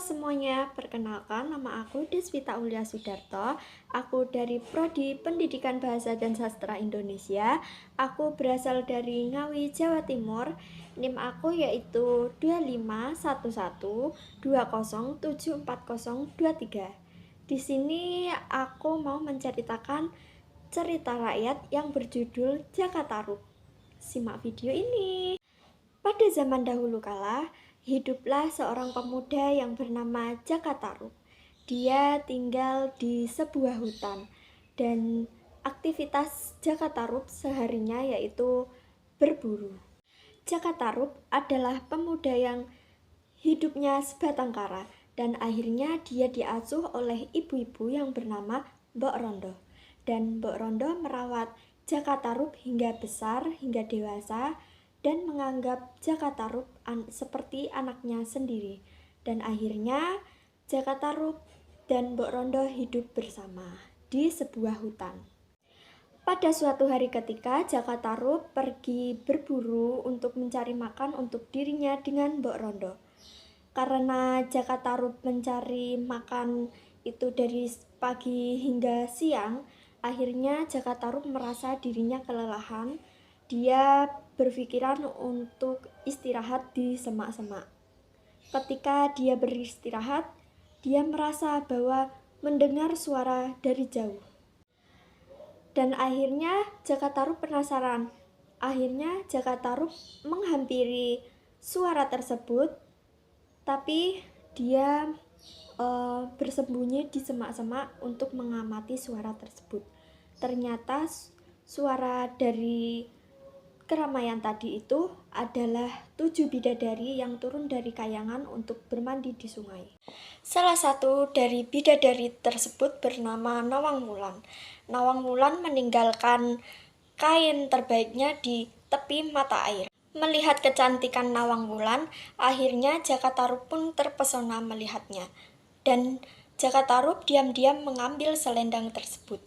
semuanya, perkenalkan nama aku Deswita Aulia Sudarto. Aku dari Prodi Pendidikan Bahasa dan Sastra Indonesia. Aku berasal dari Ngawi, Jawa Timur. NIM aku yaitu 251120704023. Di sini aku mau menceritakan cerita rakyat yang berjudul Jakatarup. Simak video ini. Pada zaman dahulu kala, hiduplah seorang pemuda yang bernama Jakatarup. Dia tinggal di sebuah hutan dan aktivitas Jakatarup seharinya yaitu berburu. Jakatarup adalah pemuda yang hidupnya sebatang kara dan akhirnya dia diasuh oleh ibu-ibu yang bernama Mbok Rondo. Dan Mbok Rondo merawat Jakatarup hingga besar, hingga dewasa, dan menganggap Jakatarup seperti anaknya sendiri. Dan akhirnya Jakatarup dan Mbok Rondo hidup bersama di sebuah hutan. Pada suatu hari ketika Jakatarup pergi berburu untuk mencari makan untuk dirinya dengan Mbok Rondo. Karena Jakatarup mencari makan itu dari pagi hingga siang, akhirnya Jakatarup merasa dirinya kelelahan. Dia berpikiran untuk istirahat di semak-semak. Ketika dia beristirahat, dia merasa bahwa mendengar suara dari jauh. Dan akhirnya Jakatarup penasaran. Akhirnya Jakatarup menghampiri suara tersebut, tapi dia bersembunyi di semak-semak untuk mengamati suara tersebut. Ternyata suara dari keramaian tadi itu adalah 7 bidadari yang turun dari kayangan untuk bermandi di sungai. Salah satu dari bidadari tersebut bernama Nawang Wulan. Nawang Wulan meninggalkan kain terbaiknya di tepi mata air. Melihat kecantikan Nawang Wulan, akhirnya Jakatarup pun terpesona melihatnya. Dan Jakatarup diam-diam mengambil selendang tersebut.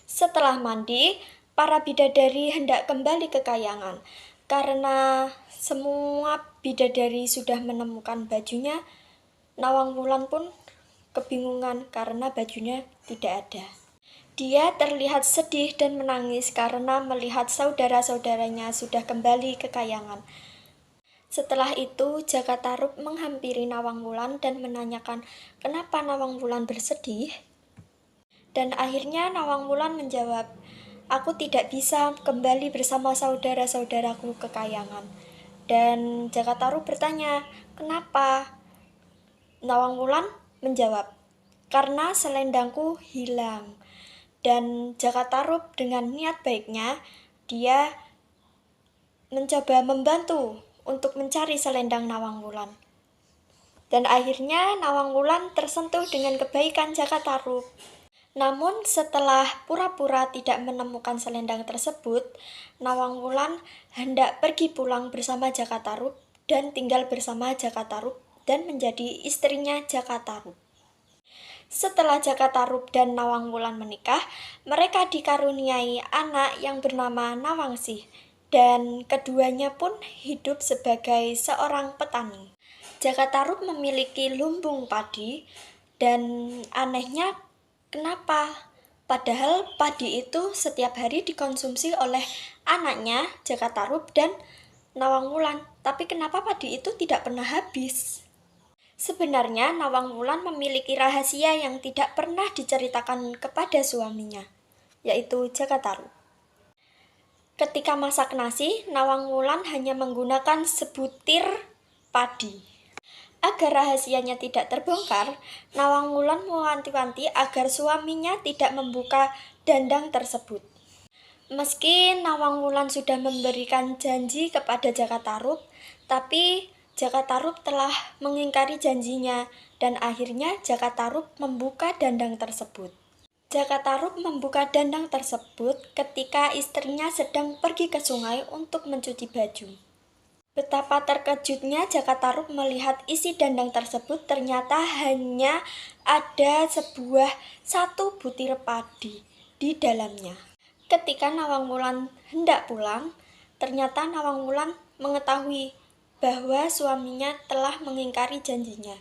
Setelah mandi, para bidadari hendak kembali ke kayangan. Karena semua bidadari sudah menemukan bajunya, Nawang Wulan pun kebingungan karena bajunya tidak ada. Dia terlihat sedih dan menangis karena melihat saudara-saudaranya sudah kembali ke kayangan. Setelah itu, Jakatarup menghampiri Nawang Wulan dan menanyakan kenapa Nawang Wulan bersedih. Dan akhirnya Nawang Wulan menjawab, "Aku tidak bisa kembali bersama saudara-saudaraku ke kayangan." Dan Jakatarup bertanya, "Kenapa?" Nawang Wulan menjawab, "Karena selendangku hilang." Dan Jakatarup dengan niat baiknya, dia mencoba membantu untuk mencari selendang Nawang Wulan. Dan akhirnya Nawang Wulan tersentuh dengan kebaikan Jakatarup. Namun setelah pura-pura tidak menemukan selendang tersebut, Nawang Wulan hendak pergi pulang bersama Jakatarup dan tinggal bersama Jakatarup dan menjadi istrinya Jakatarup. Setelah Jakatarup dan Nawang Wulan menikah, mereka dikaruniai anak yang bernama Nawangsih, dan keduanya pun hidup sebagai seorang petani. Jakatarup memiliki lumbung padi, dan anehnya kenapa? Padahal padi itu setiap hari dikonsumsi oleh anaknya Jakatarup dan Nawang Wulan, tapi kenapa padi itu tidak pernah habis? Sebenarnya Nawang Wulan memiliki rahasia yang tidak pernah diceritakan kepada suaminya, yaitu Jakatarup. Ketika masak nasi, Nawang Wulan hanya menggunakan sebutir padi. Agar rahasianya tidak terbongkar, Nawang Wulan mewanti-wanti agar suaminya tidak membuka dandang tersebut. Meski Nawang Wulan sudah memberikan janji kepada Jakatarup, tapi Jakatarup telah mengingkari janjinya dan akhirnya Jakatarup membuka dandang tersebut. Jakatarup membuka dandang tersebut ketika istrinya sedang pergi ke sungai untuk mencuci baju. Betapa terkejutnya Jakatarup melihat isi dandang tersebut ternyata hanya ada satu butir padi di dalamnya. Ketika Nawang Wulan hendak pulang, ternyata Nawang Wulan mengetahui bahwa suaminya telah mengingkari janjinya.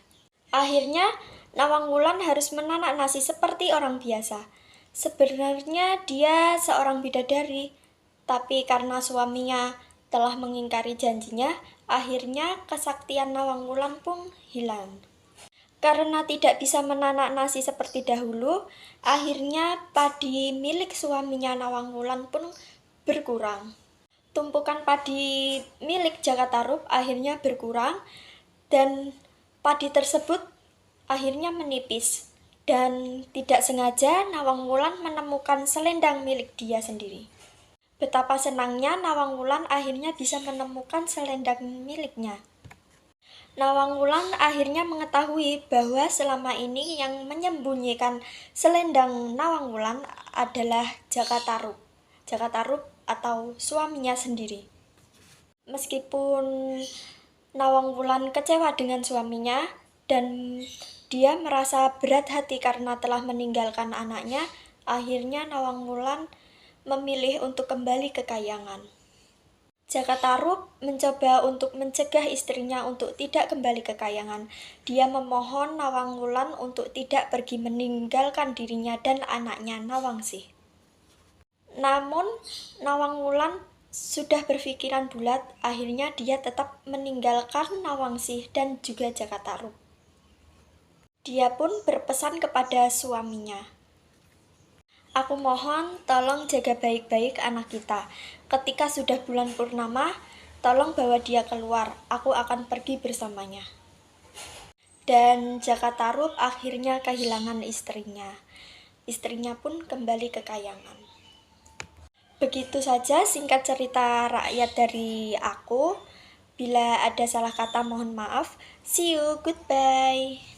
Akhirnya, Nawang Wulan harus menanak nasi seperti orang biasa. Sebenarnya dia seorang bidadari, tapi karena suaminya telah mengingkari janjinya, akhirnya kesaktian Nawang Wulan pun hilang. Karena tidak bisa menanak nasi seperti dahulu, akhirnya padi milik suaminya Nawang Wulan pun berkurang. Tumpukan padi milik Jaka Tarub akhirnya berkurang dan padi tersebut akhirnya menipis. Dan tidak sengaja Nawang Wulan menemukan selendang milik dia sendiri. Betapa senangnya Nawang Wulan akhirnya bisa menemukan selendang miliknya. Nawang Wulan akhirnya mengetahui bahwa selama ini yang menyembunyikan selendang Nawang Wulan adalah Jaka Tarub. Jaka Tarub atau suaminya sendiri. Meskipun Nawang Wulan kecewa dengan suaminya dan dia merasa berat hati karena telah meninggalkan anaknya, akhirnya Nawang Wulan memilih untuk kembali ke Kahyangan. Jaka Tarub mencoba untuk mencegah istrinya untuk tidak kembali ke Kahyangan. Dia memohon Nawang Wulan untuk tidak pergi meninggalkan dirinya dan anaknya Nawangsih. Namun, Nawang Wulan sudah berpikiran bulat, akhirnya dia tetap meninggalkan Nawangsih dan juga Jaka Tarub. Dia pun berpesan kepada suaminya, "Aku mohon tolong jaga baik-baik anak kita. Ketika sudah bulan purnama, tolong bawa dia keluar. Aku akan pergi bersamanya." Dan Jaka Tarub akhirnya kehilangan istrinya. Istrinya pun kembali ke Kahyangan. Begitu saja singkat cerita rakyat dari aku. Bila ada salah kata mohon maaf. See you, goodbye.